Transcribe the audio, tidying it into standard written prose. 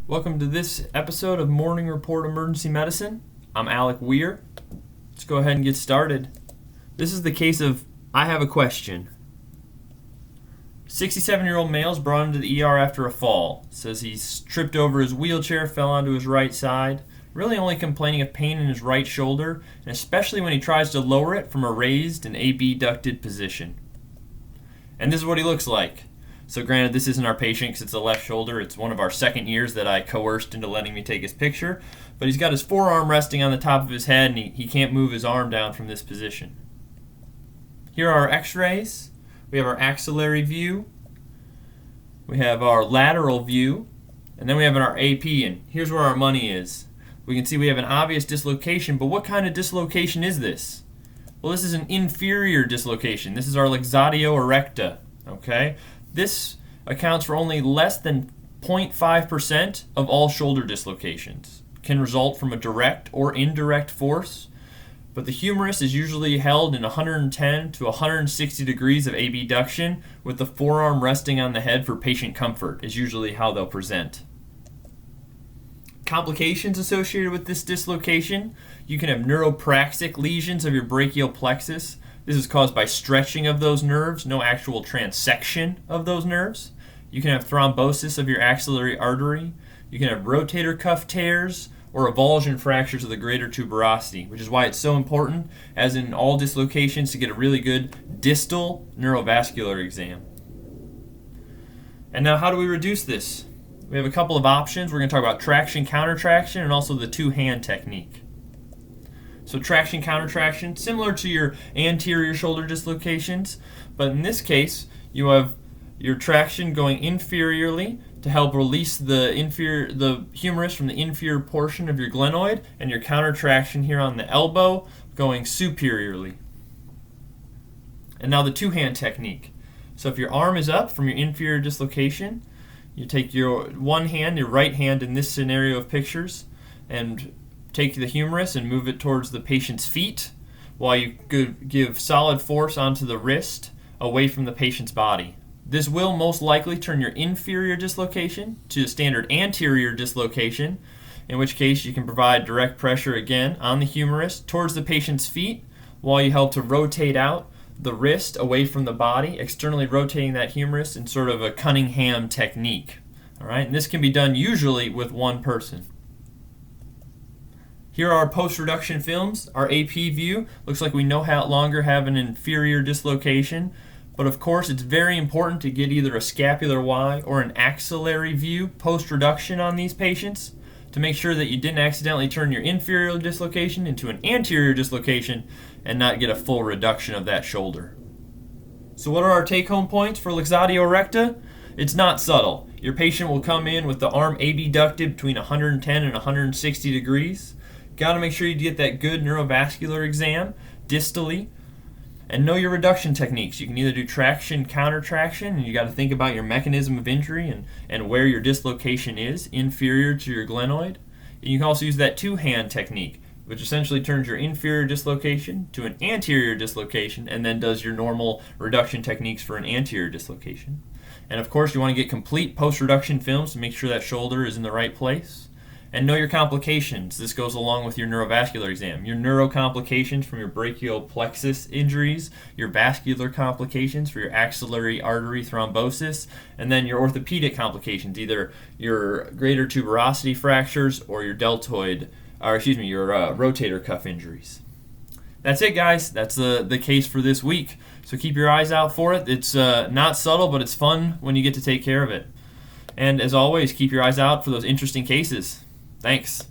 Welcome to this episode of Morning Report Emergency Medicine. I'm Alec Weir. Let's go ahead and get started. This is the case of I have a question. 67-year-old male is brought into the ER after a fall. Says he's tripped over his wheelchair, fell onto his right side, really only complaining of pain in his right shoulder, and especially when he tries to lower it from a raised and abducted position. And this is what he looks like. So granted, this isn't our patient because it's a left shoulder. It's one of our second years that I coerced into letting me take his picture. But he's got his forearm resting on the top of his head, and he can't move his arm down from this position. Here are our x-rays. We have our axillary view. We have our lateral view. And then we have our AP, and here's where our money is. We can see we have an obvious dislocation, but what kind of dislocation is this? Well, this is an inferior dislocation. This is our Luxatio Erecta, okay? This accounts for only less than 0.5% of all shoulder dislocations. It can result from a direct or indirect force, but the humerus is usually held in 110 to 160 degrees of abduction with the forearm resting on the head for patient comfort is usually how they'll present. Complications associated with this dislocation: you can have neuropraxic lesions of your brachial plexus. This is caused by stretching of those nerves, no actual transection of those nerves. You can have thrombosis of your axillary artery. You can have rotator cuff tears or avulsion fractures of the greater tuberosity, which is why it's so important, as in all dislocations, to get a really good distal neurovascular exam. And now, how do we reduce this? We have a couple of options. We're going to talk about traction, countertraction, and also the two-hand technique. So traction, countertraction, similar to your anterior shoulder dislocations, but in this case, you have your traction going inferiorly to help release the humerus from the inferior portion of your glenoid, and your countertraction here on the elbow going superiorly. And now the two-hand technique. So if your arm is up from your inferior dislocation, you take your one hand, your right hand in this scenario of pictures, and take the humerus and move it towards the patient's feet while you give solid force onto the wrist away from the patient's body. This will most likely turn your inferior dislocation to a standard anterior dislocation, in which case you can provide direct pressure again on the humerus towards the patient's feet while you help to rotate out the wrist away from the body, externally rotating that humerus in sort of a Cunningham technique. All right, and this can be done usually with one person. Here are our post-reduction films. Our AP view looks like we no longer have an inferior dislocation, but of course it's very important to get either a scapular Y or an axillary view post-reduction on these patients to make sure that you didn't accidentally turn your inferior dislocation into an anterior dislocation and not get a full reduction of that shoulder. So what are our take-home points for Luxatio Erecta? It's not subtle. Your patient will come in with the arm abducted between 110 and 160 degrees. Got to make sure you get that good neurovascular exam distally, and know your reduction techniques. You can either do traction, countertraction, and you got to think about your mechanism of injury and where your dislocation is inferior to your glenoid. And you can also use that two-hand technique, which essentially turns your inferior dislocation to an anterior dislocation and then does your normal reduction techniques for an anterior dislocation. And of course, you want to get complete post-reduction films to make sure that shoulder is in the right place. And know your complications. This goes along with your neurovascular exam. Your neuro complications from your brachial plexus injuries, your vascular complications for your axillary artery thrombosis, and then your orthopedic complications, either your greater tuberosity fractures or your rotator cuff injuries. That's it, guys. That's the case for this week. So keep your eyes out for it. It's not subtle, but it's fun when you get to take care of it. And as always, keep your eyes out for those interesting cases. Thanks.